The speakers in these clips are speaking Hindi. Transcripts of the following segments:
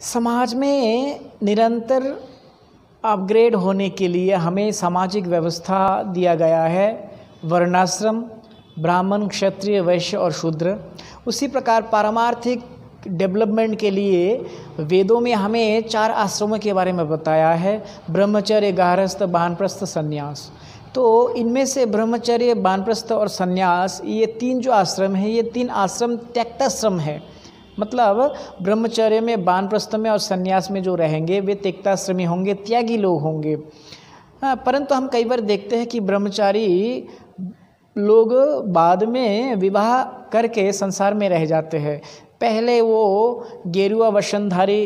समाज में निरंतर अपग्रेड होने के लिए हमें सामाजिक व्यवस्था दिया गया है, वर्णाश्रम, ब्राह्मण, क्षत्रिय, वैश्य और शूद्र। उसी प्रकार पारमार्थिक डेवलपमेंट के लिए वेदों में हमें 4 आश्रमों के बारे में बताया है, ब्रह्मचर्य, गारहस्थ, वानप्रस्थ, सन्यास। तो इनमें से ब्रह्मचर्य, वानप्रस्थ और सन्यास, ये 3 जो आश्रम हैं, ये 3 आश्रम त्यक्ताश्रम है। मतलब ब्रह्मचर्य में, वानप्रस्थ में और सन्यास में जो रहेंगे वे त्यक्ताश्रमी होंगे, त्यागी लोग होंगे। परंतु हम कई बार देखते हैं कि ब्रह्मचारी लोग बाद में विवाह करके संसार में रह जाते हैं। पहले वो गेरुआ वस्त्रधारी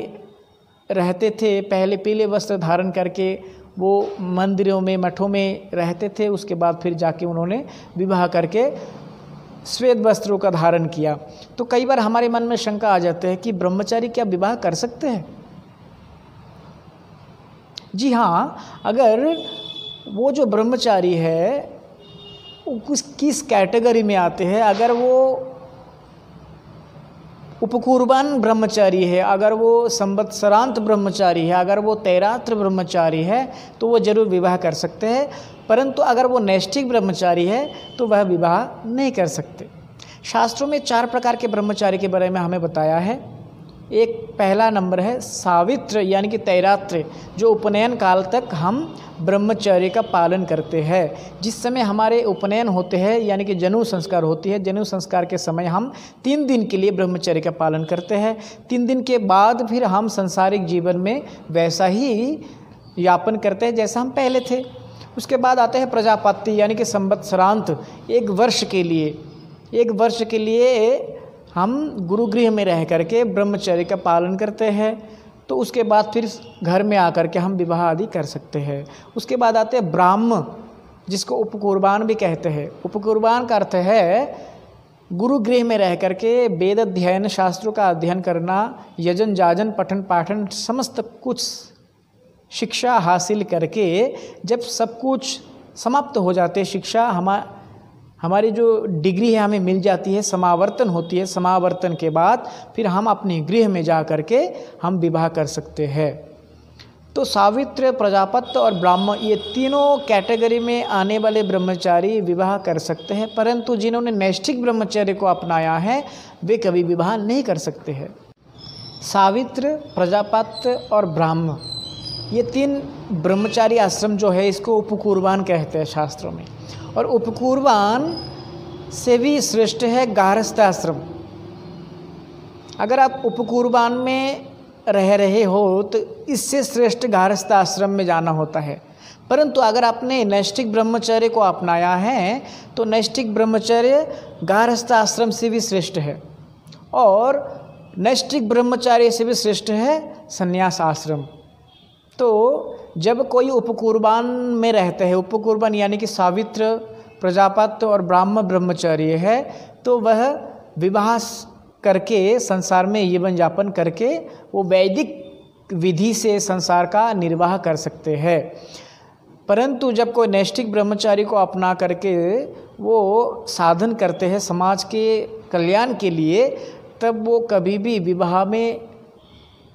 रहते थे, पहले पीले वस्त्र धारण करके वो मंदिरों में, मठों में रहते थे। उसके बाद फिर जाके उन्होंने विवाह करके श्वेत वस्त्रों का धारण किया। तो कई बार हमारे मन में शंका आ जाते हैं कि ब्रह्मचारी क्या विवाह कर सकते हैं? जी हाँ, अगर वो जो ब्रह्मचारी है वो किस कैटेगरी में आते हैं, अगर वो उपकुर्बान ब्रह्मचारी है, अगर वो संवत्सरांत ब्रह्मचारी है, अगर वो तैरात्र ब्रह्मचारी है तो वो जरूर विवाह कर सकते हैं। परंतु अगर वो नैष्ठिक ब्रह्मचारी है तो वह विवाह नहीं कर सकते। शास्त्रों में 4 प्रकार के ब्रह्मचारी के बारे में हमें बताया है। एक पहला नंबर है सावित्र यानी कि तैरात्र, जो उपनयन काल तक हम ब्रह्मचर्य का पालन करते हैं। जिस समय हमारे उपनयन होते हैं यानी कि जनेऊ संस्कार होती है, जनेऊ संस्कार के समय हम 3 दिन के लिए ब्रह्मचर्य का पालन करते हैं। 3 दिन के बाद फिर हम सांसारिक जीवन में वैसा ही यापन करते हैं जैसा हम पहले थे। उसके बाद आते हैं प्रजापत्ति यानी कि संवत्सरांत, 1 वर्ष के लिए हम गुरुगृह में रह करके ब्रह्मचर्य का पालन करते हैं। तो उसके बाद फिर घर में आकर के हम विवाह आदि कर सकते हैं। उसके बाद आते हैं ब्राह्म, जिसको उपकुर्बान भी कहते हैं। उपकुर्बान का अर्थ है गुरुगृह में रह करके वेद अध्ययन, शास्त्रों का अध्ययन करना, यजन जाजन, पठन पाठन, समस्त कुछ शिक्षा हासिल करके जब सब कुछ समाप्त हो जाते, शिक्षा हमारी जो डिग्री है हमें मिल जाती है, समावर्तन होती है, समावर्तन के बाद फिर हम अपने गृह में जा कर के हम विवाह कर सकते हैं। तो सावित्र, प्रजापत्य और ब्राह्मण, ये तीनों कैटेगरी में आने वाले ब्रह्मचारी विवाह कर सकते हैं। परंतु जिन्होंने नैष्ठिक ब्रह्मचर्य को अपनाया है वे कभी विवाह नहीं कर सकते हैं। सावित्र, प्रजापत्य और ब्राह्मण, ये 3 ब्रह्मचारी आश्रम जो है इसको उपकुर्बान कहते हैं शास्त्रों में। और उपकुर्बान से भी श्रेष्ठ है गारहस्थ आश्रम। अगर आप उपकुर्बान में रह रहे हो तो इससे श्रेष्ठ गारहस्थ आश्रम में जाना होता है। परंतु अगर आपने नैष्ठिक ब्रह्मचर्य को अपनाया है तो नैष्ठिक ब्रह्मचर्य गारहस्थ आश्रम से भी श्रेष्ठ है, और नैष्ठिक ब्रह्मचर्य से भी श्रेष्ठ है संन्यास आश्रम। तो जब कोई उपकुर्बान में रहते हैं, उपकुर्बान यानी कि सावित्र, प्रजापत्य और ब्राह्मण ब्रह्मचर्य है, तो वह विवाह करके संसार में जीवन यापन करके वो वैदिक विधि से संसार का निर्वाह कर सकते हैं। परंतु जब कोई नैष्ठिक ब्रह्मचारी को अपना करके वो साधन करते हैं समाज के कल्याण के लिए, तब वो कभी भी विवाह में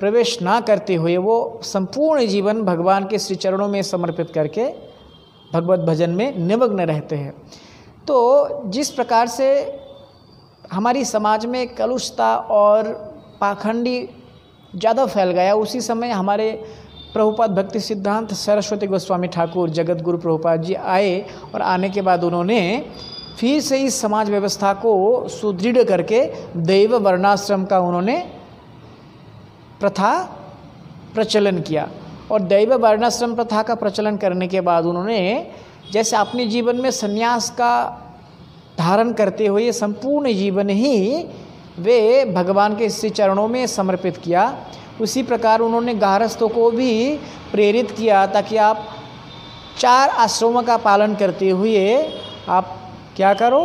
प्रवेश ना करते हुए वो संपूर्ण जीवन भगवान के श्री चरणों में समर्पित करके भगवत भजन में निमग्न रहते हैं। तो जिस प्रकार से हमारी समाज में कलुषता और पाखंडी ज़्यादा फैल गया, उसी समय हमारे प्रभुपाद भक्ति सिद्धांत सरस्वती गोस्वामी ठाकुर जगत गुरु प्रभुपाद जी आए, और आने के बाद उन्होंने फिर से इस समाज व्यवस्था को सुदृढ़ करके दैव वर्णाश्रम का उन्होंने प्रथा प्रचलन किया। और दैव वर्णाश्रम प्रथा का प्रचलन करने के बाद उन्होंने जैसे अपने जीवन में संन्यास का धारण करते हुए संपूर्ण जीवन ही वे भगवान के श्री चरणों में समर्पित किया, उसी प्रकार उन्होंने गारहस्थों को भी प्रेरित किया ताकि आप 4 आश्रमों का पालन करते हुए आप क्या करो,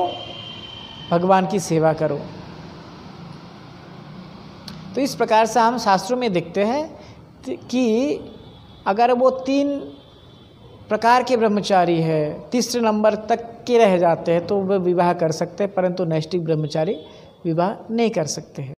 भगवान की सेवा करो। तो इस प्रकार से हम शास्त्रों में देखते हैं कि अगर वो 3 प्रकार के ब्रह्मचारी है, तीसरे नंबर तक के रह जाते हैं तो वह विवाह कर सकते हैं, परंतु नैष्ठिक ब्रह्मचारी विवाह नहीं कर सकते हैं।